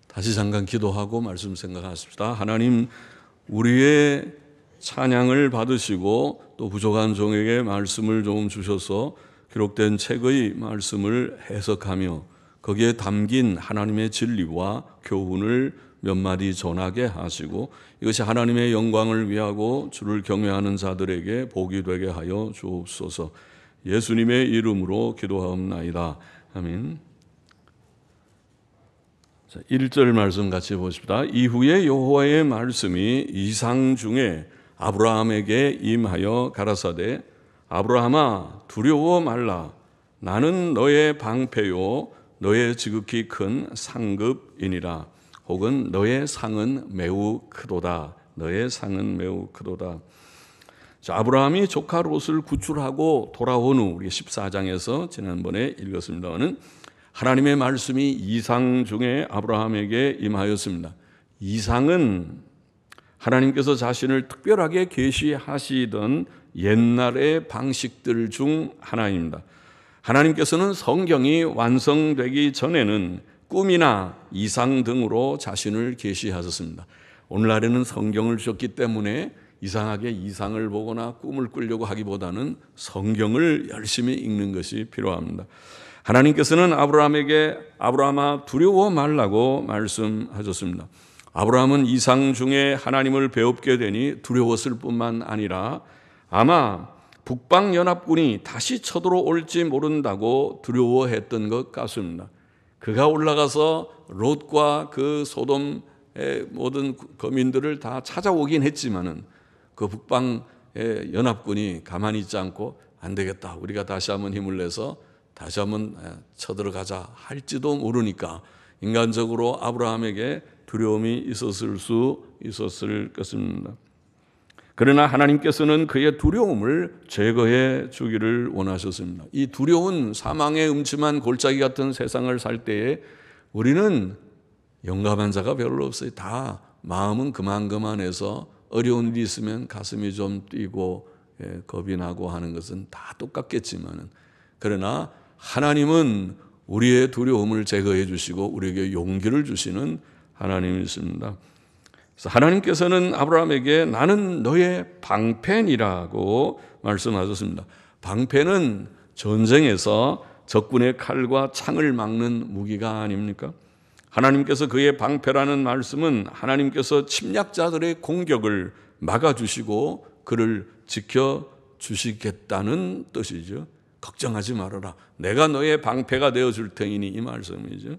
다시 잠깐 기도하고 말씀 생각하십시다. 하나님, 우리의 찬양을 받으시고 또 부족한 종에게 말씀을 좀 주셔서 기록된 책의 말씀을 해석하며 거기에 담긴 하나님의 진리와 교훈을 몇 마디 전하게 하시고 이것이 하나님의 영광을 위하고 주를 경외하는 자들에게 복이 되게 하여 주옵소서. 예수님의 이름으로 기도하옵나이다. 아멘. 자, 1절 말씀 같이 보십시다. 이후에 여호와의 말씀이 이상 중에 아브라함에게 임하여 가라사대 아브라함아 두려워 말라. 나는 너의 방패요 너의 지극히 큰 상급이니라. 혹은 너의 상은 매우 크도다. 너의 상은 매우 크도다. 자, 아브라함이 조카 롯을 구출하고 돌아온 후 우리 14장에서 지난번에 읽었습니다마는 하나님의 말씀이 이상 중에 아브라함에게 임하였습니다. 이상은 하나님께서 자신을 특별하게 계시하시던 옛날의 방식들 중 하나입니다. 하나님께서는 성경이 완성되기 전에는 꿈이나 이상 등으로 자신을 계시하셨습니다. 오늘날에는 성경을 주셨기 때문에 이상하게 이상을 보거나 꿈을 꾸려고 하기보다는 성경을 열심히 읽는 것이 필요합니다. 하나님께서는 아브라함에게 아브라함아 두려워 말라고 말씀하셨습니다. 아브라함은 이상 중에 하나님을 배웁게 되니 두려웠을 뿐만 아니라 아마 북방연합군이 다시 쳐들어올지 모른다고 두려워했던 것 같습니다. 그가 올라가서 롯과 그 소돔의 모든 거민들을 다 찾아오긴 했지만은 그 북방의 연합군이 가만히 있지 않고 안 되겠다. 우리가 다시 한번 힘을 내서 다시 한번 쳐들어가자 할지도 모르니까 인간적으로 아브라함에게 두려움이 있었을 수 있었을 것입니다. 그러나 하나님께서는 그의 두려움을 제거해 주기를 원하셨습니다. 이 두려운 사망의 음침한 골짜기 같은 세상을 살 때에 우리는 용감한 자가 별로 없어요. 다 마음은 그만해서 어려운 일이 있으면 가슴이 좀 뛰고 겁이 나고 하는 것은 다 똑같겠지만은 그러나 하나님은 우리의 두려움을 제거해 주시고 우리에게 용기를 주시는 하나님이십니다. 그래서 하나님께서는 아브라함에게 나는 너의 방패니라고 말씀하셨습니다. 방패는 전쟁에서 적군의 칼과 창을 막는 무기가 아닙니까? 하나님께서 그의 방패라는 말씀은 하나님께서 침략자들의 공격을 막아주시고 그를 지켜주시겠다는 뜻이죠. 걱정하지 말아라. 내가 너의 방패가 되어줄 테니 이 말씀이죠.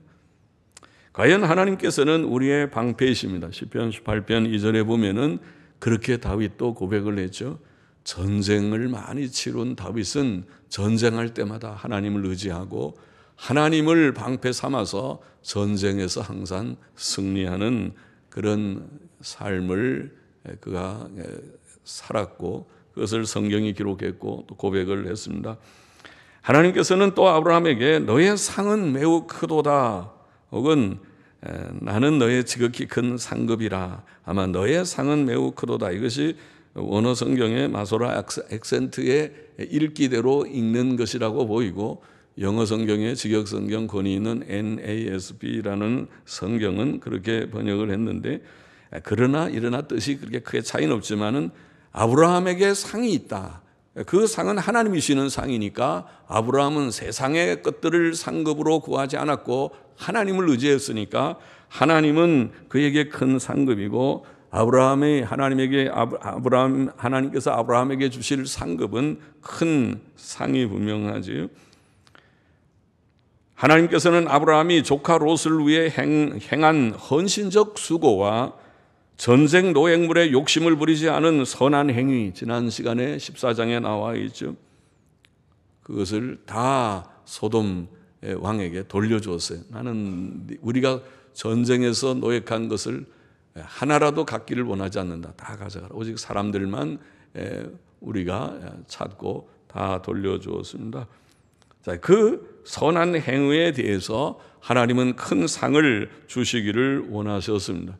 과연 하나님께서는 우리의 방패이십니다. 시편 18편 2절에 보면은 그렇게 다윗도 고백을 했죠. 전쟁을 많이 치룬 다윗은 전쟁할 때마다 하나님을 의지하고 하나님을 방패 삼아서 전쟁에서 항상 승리하는 그런 삶을 그가 살았고 그것을 성경이 기록했고 또 고백을 했습니다. 하나님께서는 또 아브라함에게 너의 상은 매우 크도다. 혹은 나는 너의 지극히 큰 상급이라. 아마 너의 상은 매우 크도다. 이것이 원어 성경의 마소라 액센트의 읽기대로 읽는 것이라고 보이고 영어 성경의 직역 성경 권위 있는 NASB라는 성경은 그렇게 번역을 했는데 그러나 뜻이 그렇게 크게 차이는 없지만은 아브라함에게 상이 있다. 그 상은 하나님이시는 상이니까 아브라함은 세상의 것들을 상급으로 구하지 않았고 하나님을 의지했으니까 하나님은 그에게 큰 상급이고 하나님께서 아브라함에게 주실 상급은 큰 상이 분명하지요. 하나님께서는 아브라함이 조카 롯을 위해 행한 헌신적 수고와 전쟁 노획물에 욕심을 부리지 않은 선한 행위, 지난 시간에 14장에 나와 있죠. 그것을 다 소돔 왕에게 돌려주었어요. 나는 우리가 전쟁에서 노획한 것을 하나라도 갖기를 원하지 않는다. 다 가져가라. 오직 사람들만 우리가 찾고 다 돌려주었습니다. 자, 그 선한 행위에 대해서 하나님은 큰 상을 주시기를 원하셨습니다.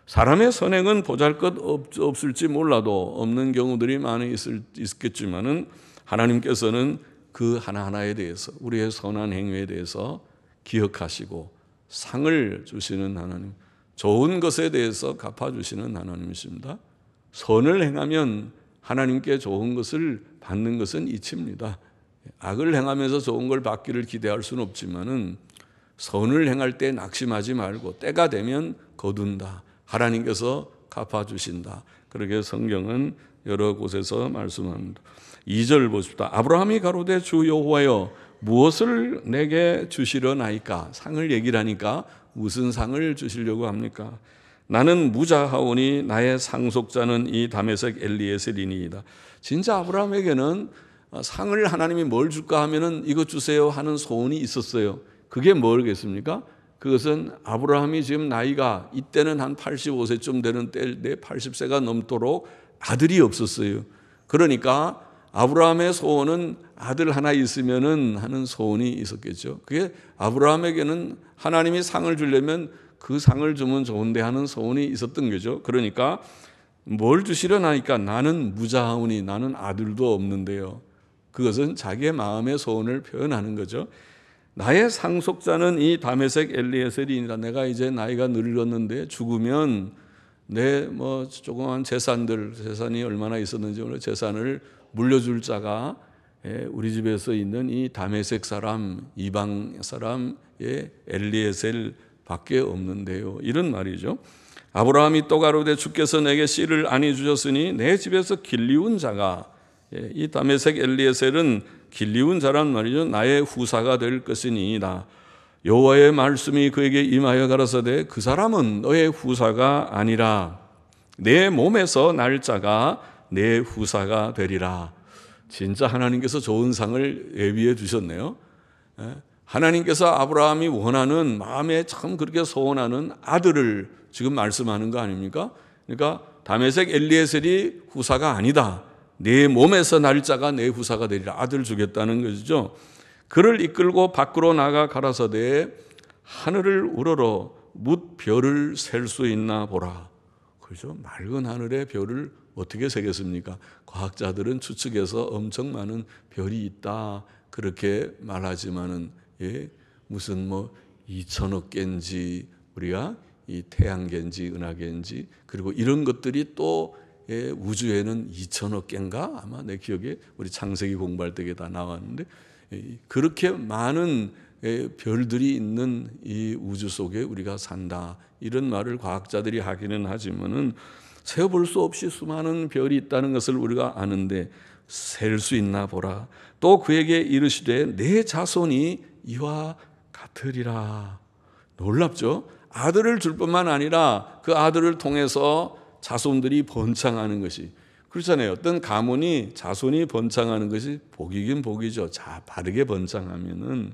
사람의 선행은 보잘것없을지 몰라도 없는 경우들이 많이 있겠지만은 하나님께서는 그 하나하나에 대해서 우리의 선한 행위에 대해서 기억하시고 상을 주시는 하나님, 좋은 것에 대해서 갚아주시는 하나님이십니다. 선을 행하면 하나님께 좋은 것을 받는 것은 이치입니다. 악을 행하면서 좋은 걸 받기를 기대할 수는 없지만은 선을 행할 때 낙심하지 말고 때가 되면 거둔다. 하나님께서 갚아주신다. 그렇게 성경은 여러 곳에서 말씀합니다. 2절 보십시다. 아브라함이 가로되 주 여호와여 무엇을 내게 주시려나이까? 상을 얘기를 하니까 무슨 상을 주시려고 합니까? 나는 무자하오니 나의 상속자는 이 다메섹 엘리에셀이니이다. 진짜 아브라함에게는 상을 하나님이 뭘 줄까 하면은 이것 주세요 하는 소원이 있었어요. 그게 뭐겠습니까? 그것은 아브라함이 지금 나이가 이때는 한 85세쯤 되는 때인데 80세가 넘도록 아들이 없었어요. 그러니까 아브라함의 소원은 아들 하나 있으면은 하는 소원이 있었겠죠. 그게 아브라함에게는 하나님이 상을 주려면 그 상을 주면 좋은데 하는 소원이 있었던 거죠. 그러니까 뭘 주시려나니까 나는 무자하오니 나는 아들도 없는데요. 그것은 자기의 마음의 소원을 표현하는 거죠. 나의 상속자는 이 다메섹 엘리에셀이니라. 내가 이제 나이가 늙었는데 죽으면 내 조그만 재산이 얼마나 있었는지 오늘 재산을 물려줄 자가 우리 집에서 있는 이 다메섹 사람, 이방 사람의 엘리에셀 밖에 없는데요. 이런 말이죠. 아브라함이 또 가로되 주께서 내게 씨를 아니 주셨으니 내 집에서 길리운 자가, 이 다메섹 엘리에셀은 길리운 자란 말이죠. 나의 후사가 될 것이니이다. 여호와의 말씀이 그에게 임하여 가라사대 그 사람은 너의 후사가 아니라 내 몸에서 날 자가 내 후사가 되리라. 진짜 하나님께서 좋은 상을 예비해 주셨네요. 하나님께서 아브라함이 원하는 마음에 참 그렇게 소원하는 아들을 지금 말씀하는 거 아닙니까? 그러니까 다메섹 엘리에셀이 후사가 아니다. 내 몸에서 날 자가 내 후사가 되리라. 아들 주겠다는 것이죠. 그를 이끌고 밖으로 나가 가라사대 하늘을 우러러 뭇 별을 셀 수 있나 보라. 그렇죠? 맑은 하늘에 별을 어떻게 세겠습니까? 과학자들은 추측해서 엄청 많은 별이 있다 그렇게 말하지만은 무슨 2천억 개인지 우리가 이 태양계인지 은하계인지 그리고 이런 것들이 또 우주에는 2천억 개인가 아마 내 기억에 우리 창세기 공부할 때 다 나왔는데 그렇게 많은 별들이 있는 이 우주 속에 우리가 산다 이런 말을 과학자들이 하기는 하지만은 세어볼 수 없이 수많은 별이 있다는 것을 우리가 아는데 셀 수 있나 보라. 또 그에게 이르시되 내 자손이 이와 같으리라. 놀랍죠? 아들을 줄 뿐만 아니라 그 아들을 통해서 자손들이 번창하는 것이 그렇잖아요. 어떤 가문이 자손이 번창하는 것이 복이긴 복이죠. 자, 바르게 번창하면은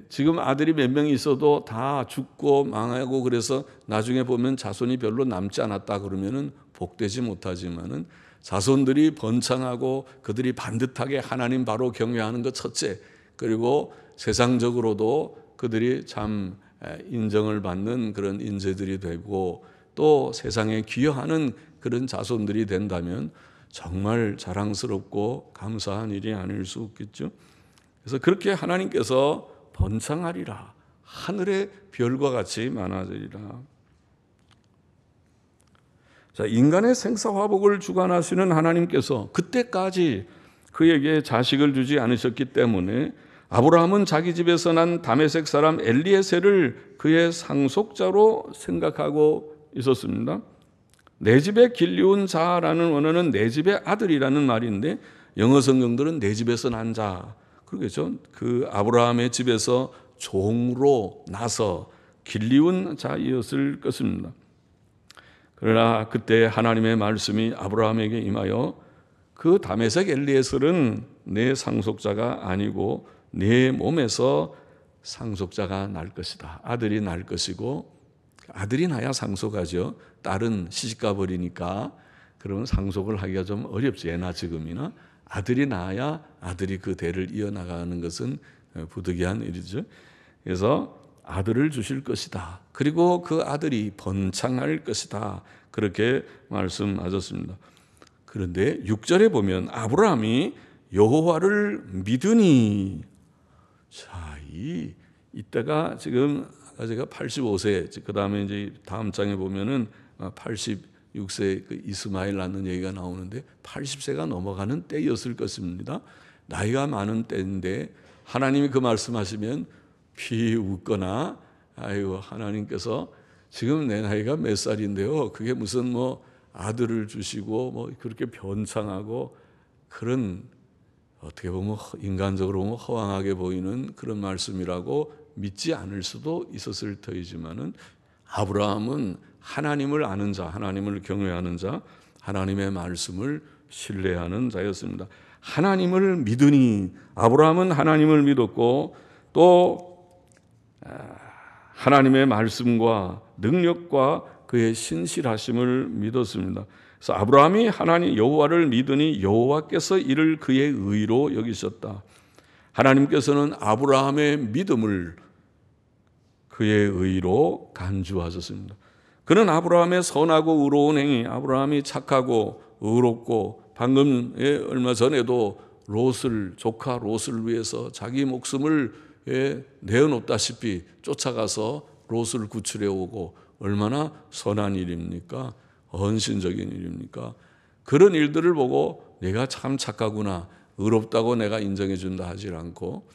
지금 아들이 몇 명 있어도 다 죽고 망하고 그래서 나중에 보면 자손이 별로 남지 않았다 그러면은 복되지 못하지만은 자손들이 번창하고 그들이 반듯하게 하나님 바로 경외하는 것 첫째, 그리고 세상적으로도 그들이 참 인정을 받는 그런 인재들이 되고 또 세상에 기여하는 그런 자손들이 된다면 정말 자랑스럽고 감사한 일이 아닐 수 없겠죠. 그래서 그렇게 하나님께서 번창하리라. 하늘의 별과 같이 많아지리라. 자, 인간의 생사화복을 주관하시는 하나님께서 그때까지 그에게 자식을 주지 않으셨기 때문에 아브라함은 자기 집에서 난 다메섹 사람 엘리에셀을 그의 상속자로 생각하고 있었습니다. 내 집에 길리운 자라는 원어는 내 집의 아들이라는 말인데 영어 성경들은 내 집에서 난 자. 그러겠죠. 그 아브라함의 집에서 종으로 나서 길리운 자이었을 것입니다. 그러나 그때 하나님의 말씀이 아브라함에게 임하여 그 다메섹 엘리에셀은 내 상속자가 아니고 내 몸에서 상속자가 날 것이다. 아들이 날 것이고 아들이 나야 상속하죠. 딸은 시집가 버리니까 그러면 상속을 하기가 좀 어렵지. 예나 지금이나 아들이 나야 아들이 그 대를 이어나가는 것은 부득이한 일이죠. 그래서 아들을 주실 것이다. 그리고 그 아들이 번창할 것이다. 그렇게 말씀하셨습니다. 그런데 6절에 보면 아브라함이 여호와를 믿으니, 자, 이 이때가 지금 제가 85세, 그 다음에 이제 다음 장에 보면은 86세 그 이스마엘 낳는 얘기가 나오는데 80세가 넘어가는 때였을 것입니다. 나이가 많은 때인데 하나님이 그 말씀하시면 비웃거나, 아이고 하나님께서 지금 내 나이가 몇 살인데요, 그게 무슨 뭐 아들을 주시고 뭐 그렇게 변창하고 그런, 어떻게 보면 인간적으로 보면 허황하게 보이는 그런 말씀이라고 믿지 않을 수도 있었을 터이지만은, 아브라함은 하나님을 아는 자, 하나님을 경외하는 자, 하나님의 말씀을 신뢰하는 자였습니다. 하나님을 믿으니, 아브라함은 하나님을 믿었고 또 하나님의 말씀과 능력과 그의 신실하심을 믿었습니다. 그래서 아브라함이 하나님 여호와를 믿으니 여호와께서 이를 그의 의로 여기셨다. 하나님께서는 아브라함의 믿음을 그의 의로 간주하셨습니다. 그는 아브라함의 선하고 의로운 행위, 아브라함이 착하고 의롭고, 방금 얼마 전에도 조카 롯을 위해서 자기 목숨을 내어놓다시피 쫓아가서 롯을 구출해 오고, 얼마나 선한 일입니까? 헌신적인 일입니까? 그런 일들을 보고 내가 참 착하구나, 의롭다고 내가 인정해 준다 하지 않고,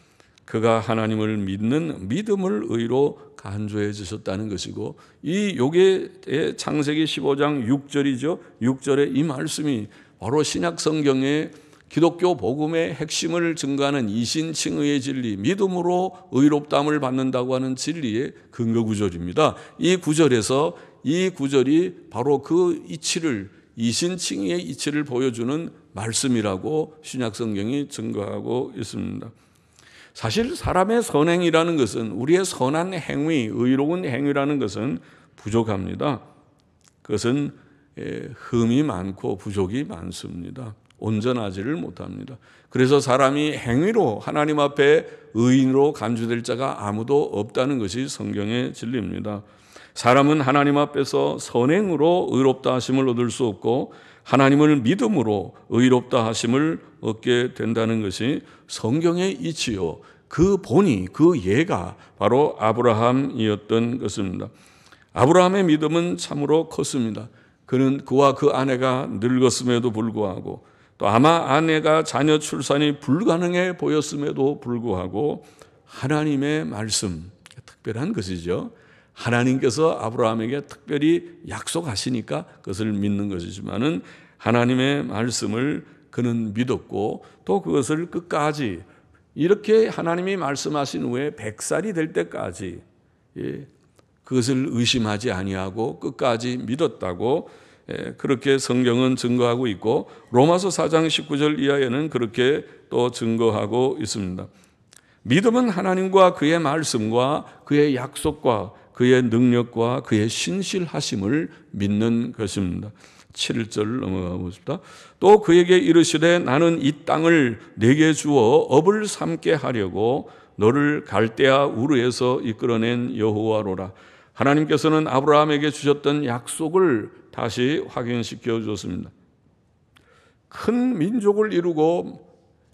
그가 하나님을 믿는 믿음을 의로 간주해 주셨다는 것이고, 이 요게 창세기 15장 6절이죠. 6절에 이 말씀이 바로 신약 성경의 기독교 복음의 핵심을 증거하는 이신칭의의 진리, 믿음으로 의롭다함을 받는다고 하는 진리의 근거 구절입니다. 이 구절이 바로 그 이치를, 이신칭의의 이치를 보여주는 말씀이라고 신약 성경이 증거하고 있습니다. 사실 사람의 선행이라는 것은, 우리의 선한 행위, 의로운 행위라는 것은 부족합니다. 그것은 흠이 많고 부족이 많습니다. 온전하지를 못합니다. 그래서 사람이 행위로 하나님 앞에 의인으로 간주될 자가 아무도 없다는 것이 성경의 진리입니다. 사람은 하나님 앞에서 선행으로 의롭다 하심을 얻을 수 없고, 하나님을 믿음으로 의롭다 하심을 얻게 된다는 것이 성경의 이치요, 그 본이, 그 예가 바로 아브라함이었던 것입니다. 아브라함의 믿음은 참으로 컸습니다. 그와 그 아내가 늙었음에도 불구하고, 또 아마 아내가 자녀 출산이 불가능해 보였음에도 불구하고, 하나님의 말씀, 특별한 것이죠. 하나님께서 아브라함에게 특별히 약속하시니까 그것을 믿는 것이지만은, 하나님의 말씀을 그는 믿었고, 또 그것을 끝까지, 이렇게 하나님이 말씀하신 후에 100살이 될 때까지 그것을 의심하지 아니하고 끝까지 믿었다고 그렇게 성경은 증거하고 있고, 로마서 4장 19절 이하에는 그렇게 또 증거하고 있습니다. 믿음은 하나님과 그의 말씀과 그의 약속과 그의 능력과 그의 신실하심을 믿는 것입니다. 7절 넘어가 보십시다. 또 그에게 이르시되 나는 이 땅을 내게 주어 업을 삼게 하려고 너를 갈대아 우르에서 이끌어낸 여호와로라. 하나님께서는 아브라함에게 주셨던 약속을 다시 확인시켜 주었습니다. 큰 민족을 이루고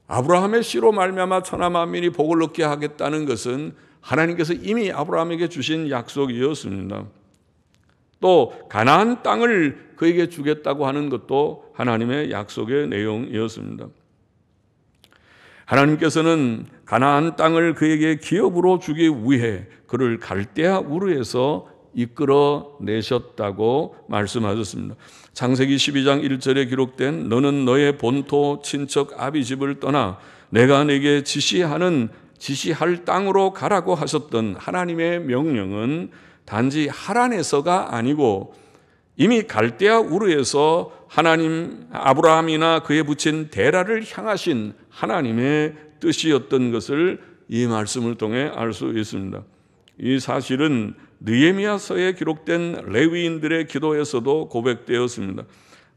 아브라함의 씨로 말미암아 천하 만민이 복을 얻게 하겠다는 것은 하나님께서 이미 아브라함에게 주신 약속이었습니다. 또 가나안 땅을 그에게 주겠다고 하는 것도 하나님의 약속의 내용이었습니다. 하나님께서는 가나안 땅을 그에게 기업으로 주기 위해 그를 갈대아 우르에서 이끌어 내셨다고 말씀하셨습니다. 창세기 12장 1절에 기록된 너는 너의 본토 친척 아비집을 떠나 내가 내게 지시할 땅으로 가라고 하셨던 하나님의 명령은 단지 하란에서가 아니고 이미 갈대아 우르에서 하나님 아브라함이나 그의 부친 데라를 향하신 하나님의 뜻이었던 것을 이 말씀을 통해 알 수 있습니다. 이 사실은 느헤미야서에 기록된 레위인들의 기도에서도 고백되었습니다.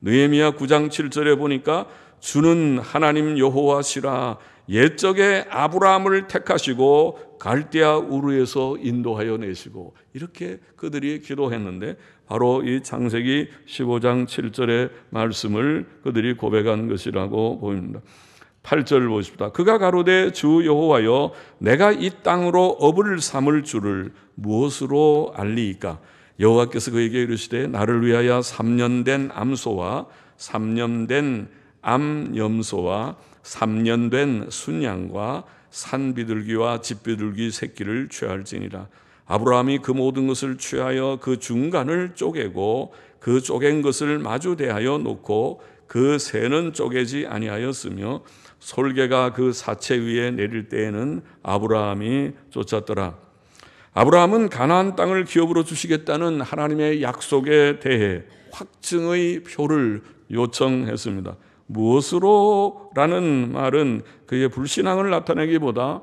느헤미야 9장 7절에 보니까 주는 하나님 여호와시라 옛적에 아브라함을 택하시고 갈대아 우르에서 인도하여 내시고, 이렇게 그들이 기도했는데 바로 이 창세기 15장 7절의 말씀을 그들이 고백한 것이라고 보입니다. 8절 보십시다. 그가 가로되 주 여호와여 내가 이 땅으로 업을 삼을 줄을 무엇으로 알리이까? 여호와께서 그에게 이르시되 나를 위하여 3년 된 암소와 3년 된 암염소와 3년 된 순양과 산비둘기와 집비둘기 새끼를 취할지니라. 아브라함이 그 모든 것을 취하여 그 중간을 쪼개고 그 쪼갠 것을 마주 대하여 놓고 그 새는 쪼개지 아니하였으며 솔개가 그 사체 위에 내릴 때에는 아브라함이 쫓았더라. 아브라함은 가나안 땅을 기업으로 주시겠다는 하나님의 약속에 대해 확증의 표를 요청했습니다. 무엇으로? 라는 말은 그의 불신앙을 나타내기보다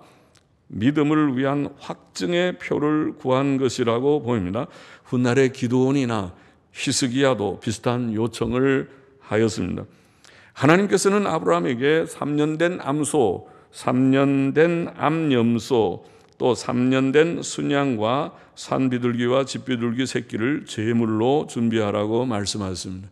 믿음을 위한 확증의 표를 구한 것이라고 보입니다. 훗날의 기드온이나 히스기야도 비슷한 요청을 하였습니다. 하나님께서는 아브라함에게 3년 된 암소, 3년 된 암염소, 또 3년 된 순양과 산비둘기와 집비둘기 새끼를 제물로 준비하라고 말씀하셨습니다.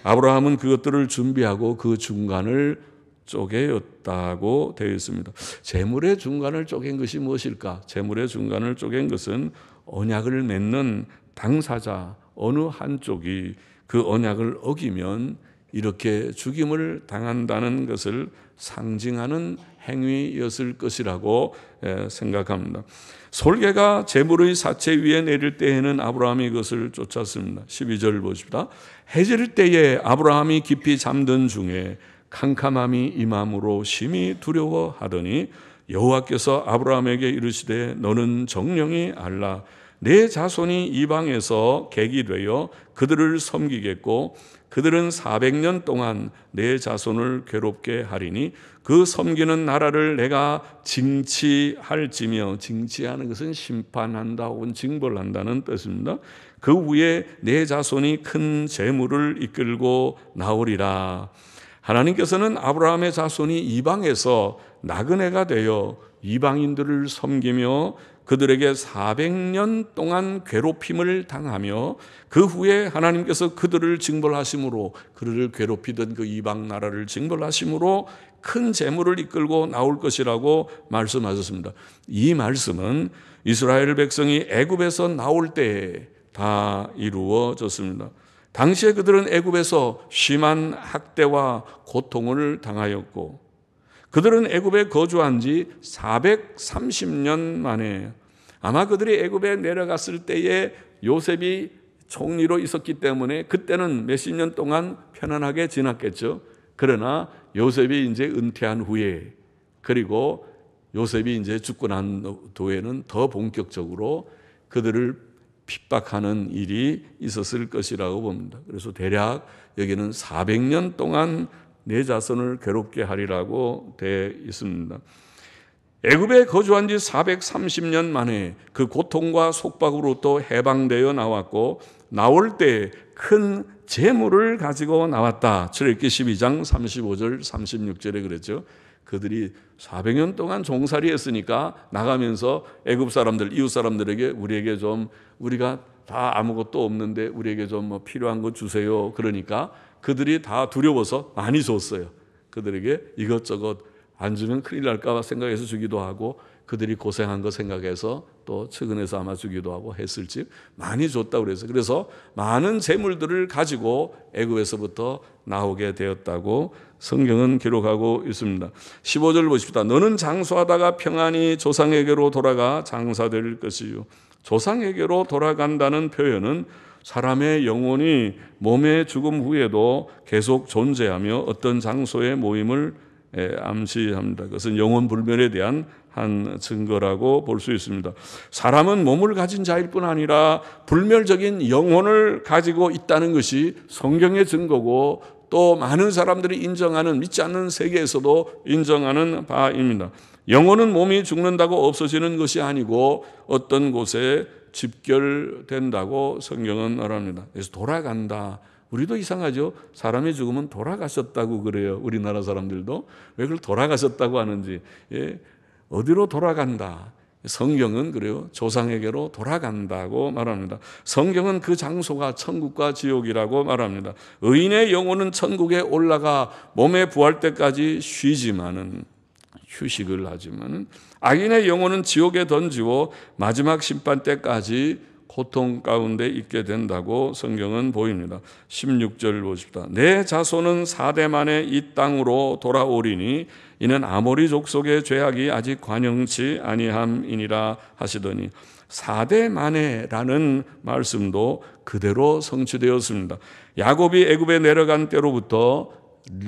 아브라함은 그것들을 준비하고 그 중간을 쪼개었다고 되어 있습니다. 제물의 중간을 쪼갠 것이 무엇일까? 제물의 중간을 쪼갠 것은 언약을 맺는 당사자 어느 한쪽이 그 언약을 어기면 이렇게 죽임을 당한다는 것을 상징하는 행위였을 것이라고 생각합니다. 솔개가 제물의 사체 위에 내릴 때에는 아브라함이 그것을 쫓았습니다. 12절 보십시다. 해질 때에 아브라함이 깊이 잠든 중에 캄캄함이 임함으로 심히 두려워하더니 여호와께서 아브라함에게 이르시되 너는 정령이 알라. 내 자손이 이방에서 객이 되어 그들을 섬기겠고 그들은 400년 동안 내 자손을 괴롭게 하리니 그 섬기는 나라를 내가 징치할지며, 징치하는 것은 심판한다 혹은 징벌한다는 뜻입니다. 그 후에 내 자손이 큰 재물을 이끌고 나오리라. 하나님께서는 아브라함의 자손이 이방에서 나그네가 되어 이방인들을 섬기며 그들에게 400년 동안 괴롭힘을 당하며 그 후에 하나님께서 그들을 징벌하심으로, 그들을 괴롭히던 그 이방 나라를 징벌하심으로 큰 재물을 이끌고 나올 것이라고 말씀하셨습니다. 이 말씀은 이스라엘 백성이 애굽에서 나올 때에 다 이루어졌습니다. 당시에 그들은 애굽에서 심한 학대와 고통을 당하였고 그들은 애굽에 거주한 지 430년 만에, 아마 그들이 애굽에 내려갔을 때에 요셉이 총리로 있었기 때문에 그때는 몇십 년 동안 편안하게 지났겠죠. 그러나 요셉이 이제 은퇴한 후에, 그리고 요셉이 이제 죽고 난 후에는 더 본격적으로 그들을 핍박하는 일이 있었을 것이라고 봅니다. 그래서 대략 여기는 400년 동안 내 자손을 괴롭게 하리라고 되어 있습니다. 애굽에 거주한 지 430년 만에 그 고통과 속박으로부터 해방되어 나왔고 나올 때 큰 재물을 가지고 나왔다. 출애굽기 12장 35절 36절에 그랬죠. 그들이 400년 동안 종살이 했으니까 나가면서 애굽 사람들, 이웃 사람들에게 우리에게 좀, 우리가 다 아무것도 없는데 우리에게 좀 뭐 필요한 거 주세요. 그러니까 그들이 다 두려워서 많이 줬어요. 그들에게 이것저것 안 주면 큰일 날까 봐 생각해서 주기도 하고 그들이 고생한 거 생각해서 또 측은해서 아마 주기도 하고 했을지 많이 줬다고 그래서, 그래서 많은 재물들을 가지고 애굽에서부터 나오게 되었다고 성경은 기록하고 있습니다. 15절 보십시다. 너는 장수하다가 평안히 조상에게로 돌아가 장사될 것이요. 조상에게로 돌아간다는 표현은 사람의 영혼이 몸의 죽음 후에도 계속 존재하며 어떤 장소의 모임을 암시합니다. 그것은 영혼 불멸에 대한 한 증거라고 볼 수 있습니다. 사람은 몸을 가진 자일 뿐 아니라 불멸적인 영혼을 가지고 있다는 것이 성경의 증거고 또 많은 사람들이 인정하는, 믿지 않는 세계에서도 인정하는 바입니다. 영혼은 몸이 죽는다고 없어지는 것이 아니고 어떤 곳에 집결된다고 성경은 말합니다. 그래서 돌아간다. 우리도 이상하죠. 사람이 죽으면 돌아가셨다고 그래요. 우리나라 사람들도 왜 그걸 돌아가셨다고 하는지. 어디로 돌아간다. 성경은 그래요. 조상에게로 돌아간다고 말합니다. 성경은 그 장소가 천국과 지옥이라고 말합니다. 의인의 영혼은 천국에 올라가 몸에 부할 때까지 휴식을 하지만 악인의 영혼은 지옥에 던지고 마지막 심판 때까지 고통 가운데 있게 된다고 성경은 보입니다. 16절 보십시다. 내 자손은 4대 만에 이 땅으로 돌아오리니 이는 아모리 족속의 죄악이 아직 관영치 아니함이니라 하시더니 4대 만에라는 말씀도 그대로 성취되었습니다. 야곱이 애굽에 내려간 때로부터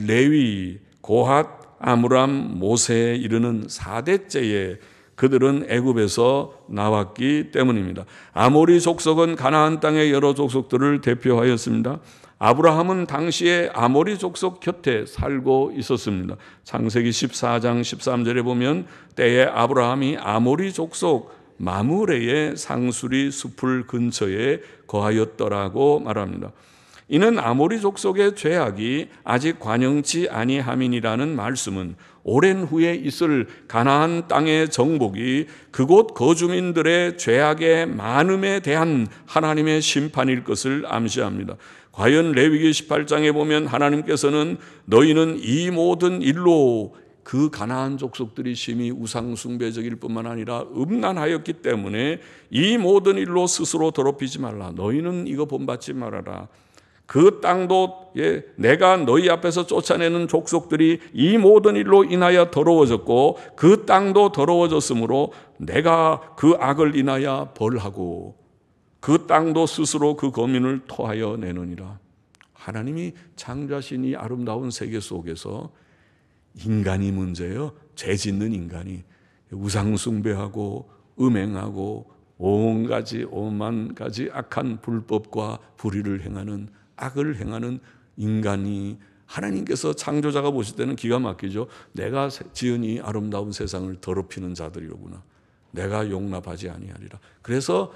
레위, 고핫, 아므람, 모세에 이르는 4대째에 그들은 애굽에서 나왔기 때문입니다. 아모리 족속은 가나안 땅의 여러 족속들을 대표하였습니다. 아브라함은 당시에 아모리 족속 곁에 살고 있었습니다. 창세기 14장 13절에 보면 때에 아브라함이 아모리 족속 마므레의 상수리 숲을 근처에 거하였더라고 말합니다. 이는 아모리 족속의 죄악이 아직 관영치 아니함이니라는 말씀은 오랜 후에 있을 가나안 땅의 정복이 그곳 거주민들의 죄악의 많음에 대한 하나님의 심판일 것을 암시합니다. 과연 레위기 18장에 보면 하나님께서는 너희는 이 모든 일로 그 가나안 족속들이 심히 우상숭배적일 뿐만 아니라 음란하였기 때문에 이 모든 일로 스스로 더럽히지 말라. 너희는 이거 본받지 말아라. 그 땅도 내가 너희 앞에서 쫓아내는 족속들이 이 모든 일로 인하여 더러워졌고 그 땅도 더러워졌으므로 내가 그 악을 인하여 벌하고 그 땅도 스스로 그 거민을 토하여 내느니라. 하나님이 창조하신 이 아름다운 세계 속에서 인간이 문제예요. 죄 짓는 인간이 우상숭배하고 음행하고 오만 가지 악한 불법과 불의를 행하는 악을 행하는 인간이 하나님께서 창조자가 보실 때는 기가 막히죠. 내가 지은 이 아름다운 세상을 더럽히는 자들이로구나. 내가 용납하지 아니하리라. 그래서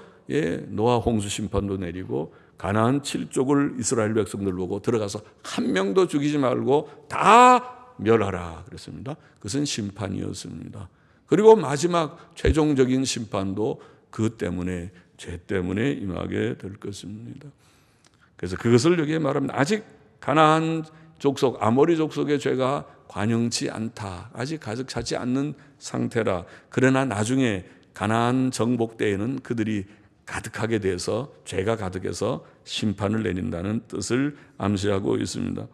노아 홍수 심판도 내리고 가나안 7족을 이스라엘 백성들 보고 들어가서 한 명도 죽이지 말고 다 멸하라 그랬습니다. 그것은 심판이었습니다. 그리고 마지막 최종적인 심판도 그 때문에 죄 때문에 임하게 될 것입니다. 그래서 그것을 여기에 말합니다. 아직 가나안 족속, 아모리 족속의 죄가 관영치 않다. 아직 가득 차지 않는 상태라. 그러나 나중에 가나안 정복 때에는 그들이 가득하게 돼서 죄가 가득해서 심판을 내린다는 뜻을 암시하고 있습니다.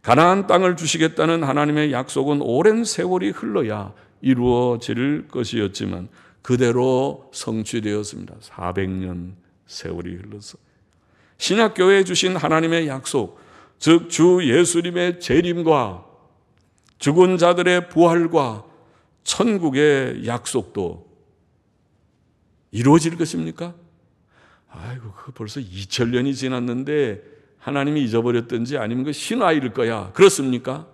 가나안 땅을 주시겠다는 하나님의 약속은 오랜 세월이 흘러야 이루어질 것이었지만 그대로 성취되었습니다. 400년 세월이 흘러서 신약교회에 주신 하나님의 약속, 즉 주 예수님의 재림과 죽은 자들의 부활과 천국의 약속도 이루어질 것입니까? 아이고, 벌써 2000년이 지났는데 하나님이 잊어버렸든지 아니면 그 신화일 거야. 그렇습니까?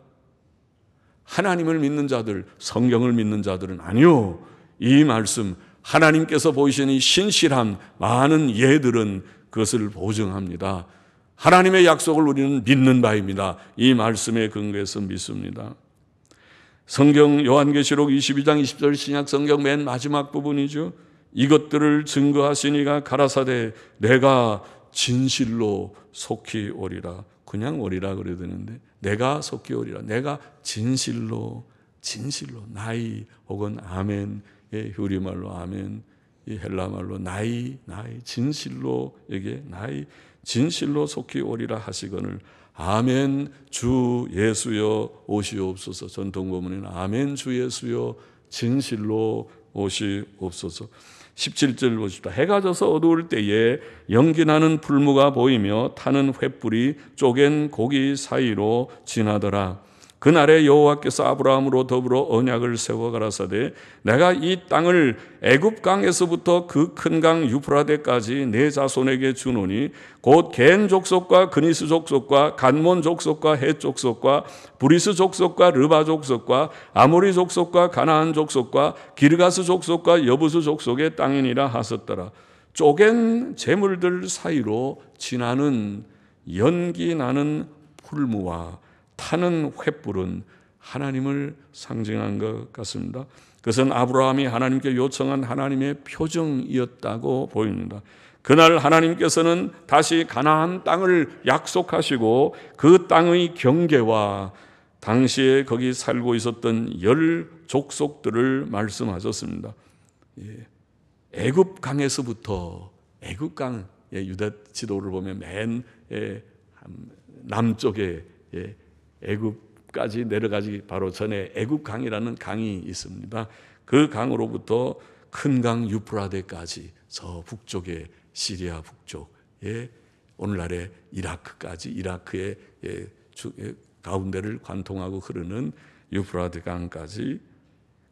하나님을 믿는 자들, 성경을 믿는 자들은 아니요. 이 말씀, 하나님께서 보이시는 이 신실한 많은 예들은 그것을 보증합니다. 하나님의 약속을 우리는 믿는 바입니다. 이 말씀에 근거해서 믿습니다. 성경 요한계시록 22장 20절 신약 성경 맨 마지막 부분이죠. 이것들을 증거하시니가 가라사대 내가 진실로 속히 오리라. 그냥 오리라 그래야 되는데 내가 속히 오리라. 내가 진실로 나이 혹은 아멘, 효리말로 아멘, 이 헬라말로 나이 진실로 에게 나이 진실로 속히 오리라 하시거늘 아멘 주 예수여 오시옵소서. 전통고문에는 아멘 주 예수여 진실로 오시옵소서. 17절 보십시다. 해가 져서 어두울 때에 연기나는 풀무가 보이며 타는 횃불이 쪼갠 고기 사이로 지나더라. 그날에 여호와께서 아브라함으로 더불어 언약을 세워 가라사대 내가 이 땅을 애굽 강에서부터 그 큰 강 유프라데까지 내 자손에게 주노니 곧 겐 족속과 그니스 족속과 간몬 족속과 헷 족속과 브리스 족속과 르바 족속과 아모리 족속과 가나안 족속과 기르가스 족속과 여부스 족속의 땅이니라 하셨더라. 쪼갠 재물들 사이로 지나는 연기 나는 풀무와 타는 횃불은 하나님을 상징한 것 같습니다. 그것은 아브라함이 하나님께 요청한 하나님의 표정이었다고 보입니다. 그날 하나님께서는 다시 가나안 땅을 약속하시고 그 땅의 경계와 당시에 거기 살고 있었던 10족속들을 말씀하셨습니다. 애굽강에서부터, 애굽강, 유대 지도를 보면 맨 남쪽에 애굽까지 내려가기 바로 전에 애굽강이라는 강이 있습니다. 그 강으로부터 큰 강 유프라데까지 저 북쪽에 시리아 북쪽에 오늘날의 이라크까지, 이라크의 가운데를 관통하고 흐르는 유프라데 강까지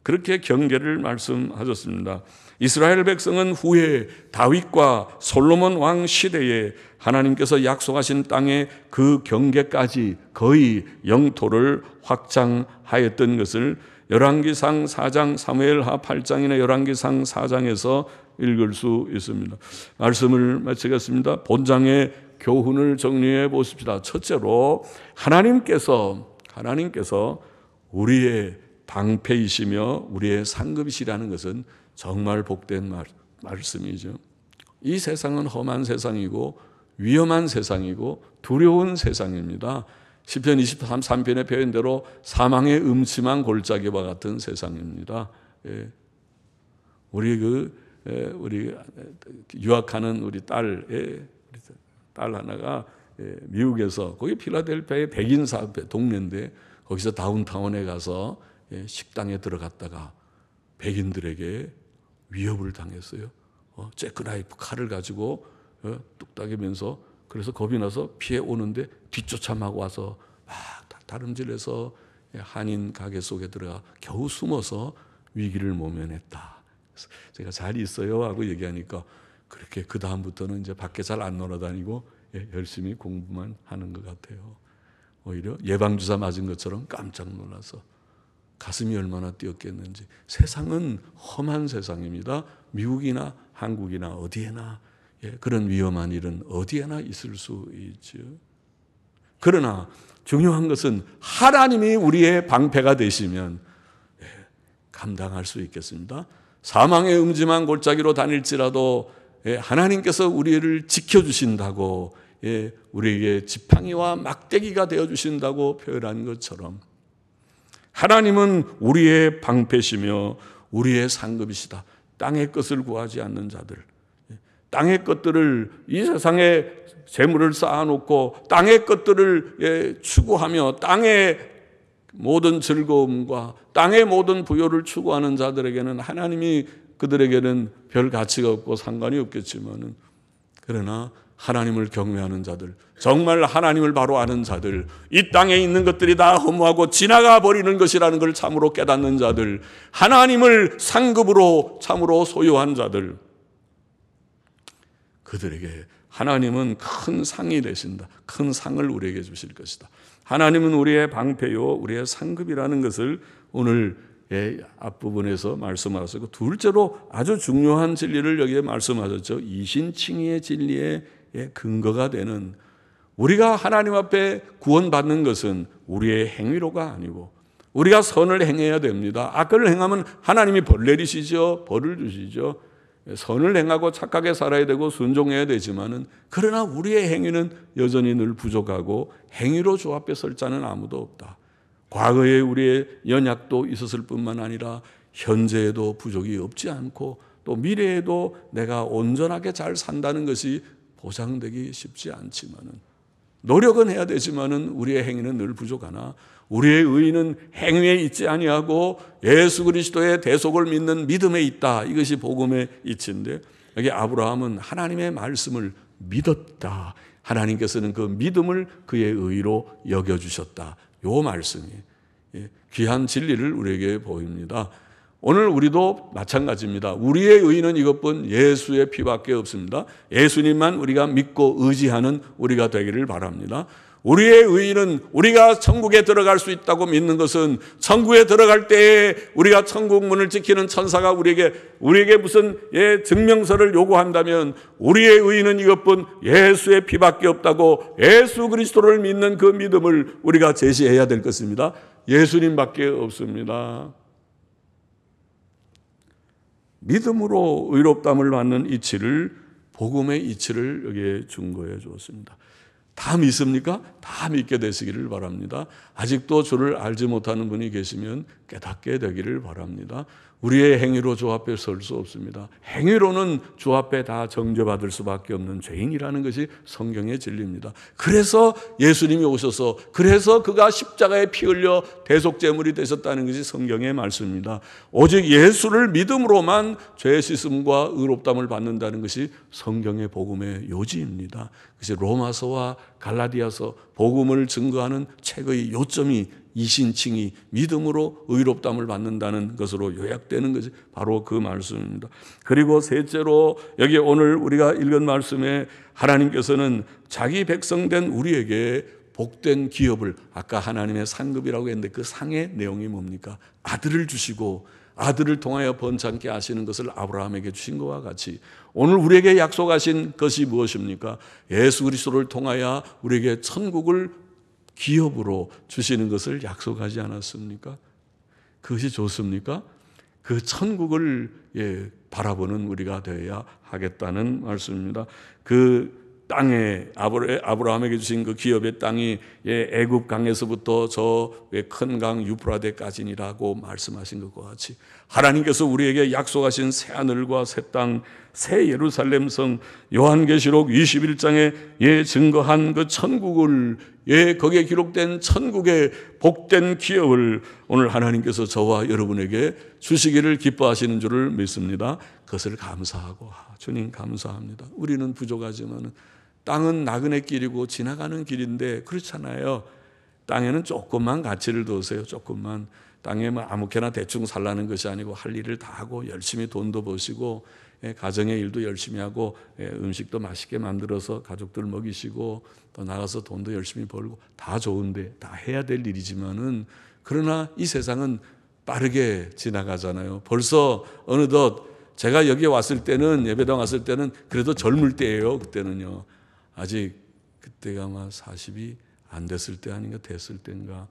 그렇게 경계를 말씀하셨습니다. 이스라엘 백성은 후에 다윗과 솔로몬 왕 시대에 하나님께서 약속하신 땅의 그 경계까지 거의 영토를 확장하였던 것을 열왕기상 4장, 사무엘하 8장이나 열왕기상 4장에서 읽을 수 있습니다. 말씀을 마치겠습니다. 본장의 교훈을 정리해 보십시다. 첫째로 하나님께서 우리의 방패이시며 우리의 상급이시라는 것은 정말 복된 말씀이죠. 이 세상은 험한 세상이고 위험한 세상이고 두려운 세상입니다. 시편 23편의 표현대로 사망의 음침한 골짜기와 같은 세상입니다. 우리 유학하는 우리 딸 하나가 미국에서 거기 필라델피아의 백인 동네인데 거기서 다운타운에 가서 식당에 들어갔다가 백인들에게 위협을 당했어요. 잭크나이프 칼을 가지고 뚝딱이면서 그래서 겁이 나서 피해 오는데 뒤쫓아 막 와서 막 다름질해서 한인 가게 속에 들어가 겨우 숨어서 위기를 모면했다. 그래서 제가 잘 있어요 하고 얘기하니까 그렇게 그 다음부터는 이제 밖에 잘 안 놀아다니고 열심히 공부만 하는 것 같아요. 오히려 예방주사 맞은 것처럼 깜짝 놀라서 가슴이 얼마나 뛰었겠는지. 세상은 험한 세상입니다. 미국이나 한국이나 어디에나 그런 위험한 일은 어디에나 있을 수 있죠. 그러나 중요한 것은 하나님이 우리의 방패가 되시면 감당할 수 있겠습니다. 사망의 음침한 골짜기로 다닐지라도 하나님께서 우리를 지켜주신다고, 우리에게 지팡이와 막대기가 되어주신다고 표현한 것처럼 하나님은 우리의 방패시며 우리의 상급이시다. 땅의 것을 구하지 않는 자들, 땅의 것들을, 이 세상에 재물을 쌓아놓고 땅의 것들을 추구하며 땅의 모든 즐거움과 땅의 모든 부요를 추구하는 자들에게는 하나님이 그들에게는 별 가치가 없고 상관이 없겠지만은, 그러나 하나님을 경외하는 자들, 정말 하나님을 바로 아는 자들, 이 땅에 있는 것들이 다 허무하고 지나가 버리는 것이라는 걸 참으로 깨닫는 자들, 하나님을 상급으로 참으로 소유한 자들, 그들에게 하나님은 큰 상이 되신다. 큰 상을 우리에게 주실 것이다. 하나님은 우리의 방패요 우리의 상급이라는 것을 오늘 앞부분에서 말씀하셨고, 둘째로 아주 중요한 진리를 여기에 말씀하셨죠. 이신칭의의 진리의 근거가 되는, 우리가 하나님 앞에 구원받는 것은 우리의 행위로가 아니고 우리가 선을 행해야 됩니다. 악을 행하면 하나님이 벌 내리시죠. 벌을 주시죠. 선을 행하고 착하게 살아야 되고 순종해야 되지만은, 그러나 우리의 행위는 여전히 늘 부족하고 행위로 주 앞에 설 자는 아무도 없다. 과거에 우리의 연약도 있었을 뿐만 아니라 현재에도 부족이 없지 않고 또 미래에도 내가 온전하게 잘 산다는 것이 보장되기 쉽지 않지만은, 노력은 해야 되지만은 우리의 행위는 늘 부족하나 우리의 의의는 행위에 있지 아니하고 예수 그리스도의 대속을 믿는 믿음에 있다. 이것이 복음의 이치인데, 여기 아브라함은 하나님의 말씀을 믿었다. 하나님께서는 그 믿음을 그의 의로 여겨주셨다. 요 말씀이 귀한 진리를 우리에게 보입니다. 오늘 우리도 마찬가지입니다. 우리의 의의는 이것뿐 예수의 피밖에 없습니다. 예수님만 우리가 믿고 의지하는 우리가 되기를 바랍니다. 우리의 의의는 우리가 천국에 들어갈 수 있다고 믿는 것은, 천국에 들어갈 때에 우리가 천국 문을 지키는 천사가 우리에게 무슨 증명서를 요구한다면, 우리의 의의는 이것뿐 예수의 피밖에 없다고 예수 그리스도를 믿는 그 믿음을 우리가 제시해야 될 것입니다. 예수님밖에 없습니다. 믿음으로 의롭다함을 받는 이치를, 복음의 이치를 여기에 증거해 주었습니다. 다 믿습니까? 다 믿게 되시기를 바랍니다. 아직도 주를 알지 못하는 분이 계시면 깨닫게 되기를 바랍니다. 우리의 행위로 주 앞에 설 수 없습니다. 행위로는 주 앞에 다 정죄받을 수밖에 없는 죄인이라는 것이 성경의 진리입니다. 그래서 예수님이 오셔서, 그래서 그가 십자가에 피 흘려 대속제물이 되셨다는 것이 성경의 말씀입니다. 오직 예수를 믿음으로만 죄 씻음과 의롭다함을 받는다는 것이 성경의 복음의 요지입니다. 그것이 로마서와 갈라디아서, 복음을 증거하는 책의 요점이, 이신칭이 믿음으로 의롭다함을 받는다는 것으로 요약되는 것이 바로 그 말씀입니다. 그리고 셋째로, 여기 오늘 우리가 읽은 말씀에 하나님께서는 자기 백성된 우리에게 복된 기업을, 아까 하나님의 상급이라고 했는데 그 상의 내용이 뭡니까? 아들을 주시고 아들을 통하여 번창케 하시는 것을 아브라함에게 주신 것과 같이 오늘 우리에게 약속하신 것이 무엇입니까? 예수 그리스도를 통하여 우리에게 천국을 기업으로 주시는 것을 약속하지 않았습니까? 그것이 좋습니까? 그 천국을 바라보는 우리가 되어야 하겠다는 말씀입니다. 그 땅에 아브라함에게 주신 그 기업의 땅이 애굽 강에서부터 저 큰 강 유프라데까지니라고 말씀하신 것과 같이 하나님께서 우리에게 약속하신 새 하늘과 새 땅, 새 예루살렘 성, 요한계시록 21장에 증거한 그 천국을, 거기에 기록된 천국의 복된 기업을 오늘 하나님께서 저와 여러분에게 주시기를 기뻐하시는 줄을 믿습니다. 그것을 감사하고, 주님 감사합니다. 우리는 부족하지만 땅은 나그네 길이고 지나가는 길인데 그렇잖아요. 땅에는 조금만 가치를 두세요. 조금만. 땅에 뭐 아무렇게나 대충 살라는 것이 아니고 할 일을 다 하고 열심히 돈도 버시고 가정의 일도 열심히 하고 음식도 맛있게 만들어서 가족들 먹이시고 또 나가서 돈도 열심히 벌고 다 좋은데 다 해야 될 일이지만은, 그러나 이 세상은 빠르게 지나가잖아요. 벌써 어느덧 제가 여기 왔을 때는, 예배당 왔을 때는 그래도 젊을 때예요. 그때는요. 아직 그때가 아마 40이 안 됐을 때 아닌가 됐을 때인가,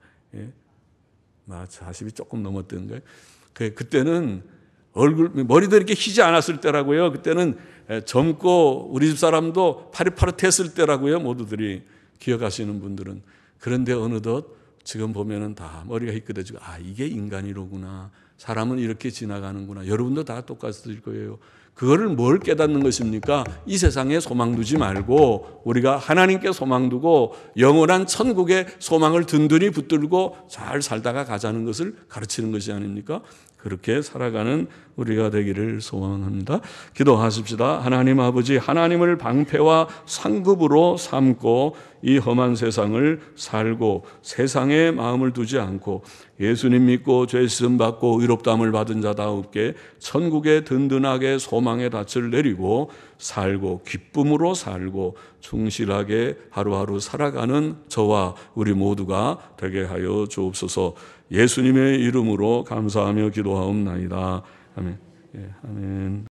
40이 조금 넘었던가요? 그때는 머리도 이렇게 희지 않았을 때라고요. 그때는 젊고 우리 집 사람도 파릇파릇했을 때라고요. 모두들이 기억하시는 분들은. 그런데 어느덧 지금 보면은 다 머리가 희끗해지고, 이게 인간이로구나. 사람은 이렇게 지나가는구나. 여러분도 다 똑같을 거예요. 그거를 뭘 깨닫는 것입니까? 이 세상에 소망 두지 말고 우리가 하나님께 소망 두고 영원한 천국의 소망을 든든히 붙들고 잘 살다가 가자는 것을 가르치는 것이 아닙니까? 그렇게 살아가는 우리가 되기를 소망합니다. 기도하십시다. 하나님 아버지, 하나님을 방패와 상급으로 삼고 이 험한 세상을 살고 세상에 마음을 두지 않고 예수님 믿고 죄 씻음 받고 의롭다함을 받은 자다우게 천국에 든든하게 소망의 닻을 내리고 살고 기쁨으로 살고 충실하게 하루하루 살아가는 저와 우리 모두가 되게 하여 주옵소서. 예수님의 이름으로 감사하며 기도하옵나이다. 아멘. 아멘.